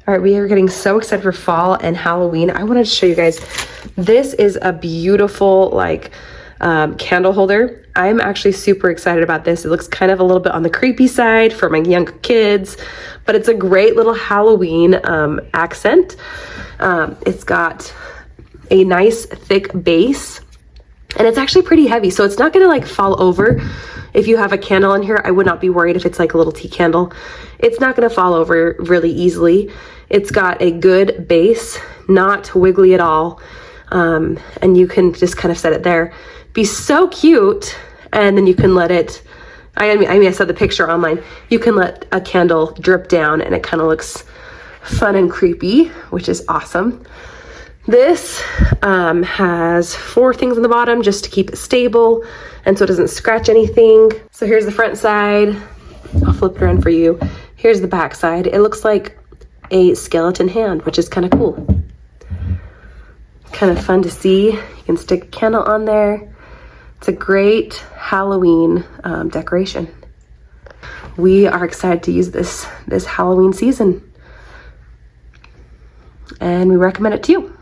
All right, we are getting so excited for fall and Halloween. I wanted to show you guys, this is a beautiful like candle holder. I'm actually super excited about this. It looks kind of a little bit on the creepy side for my younger kids, but it's a great little Halloween accent. It's got a nice thick base and it's actually pretty heavy, so it's not gonna like fall over. If you have a candle in here, I would not be worried if it's like a little tea candle. It's not gonna fall over really easily. It's got a good base, not wiggly at all. And you can just kind of set it there. Be so cute. And then you can let it, I mean, I saw the picture online. You can let a candle drip down and it kind of looks fun and creepy, which is awesome. This has 4 things on the bottom just to keep it stable and so it doesn't scratch anything. So here's the front side. I'll flip it around for you. Here's the back side. It looks like a skeleton hand, which is kind of cool. Kind of fun to see. You can stick a candle on there. It's a great Halloween decoration. We are excited to use this Halloween season. And we recommend it to you.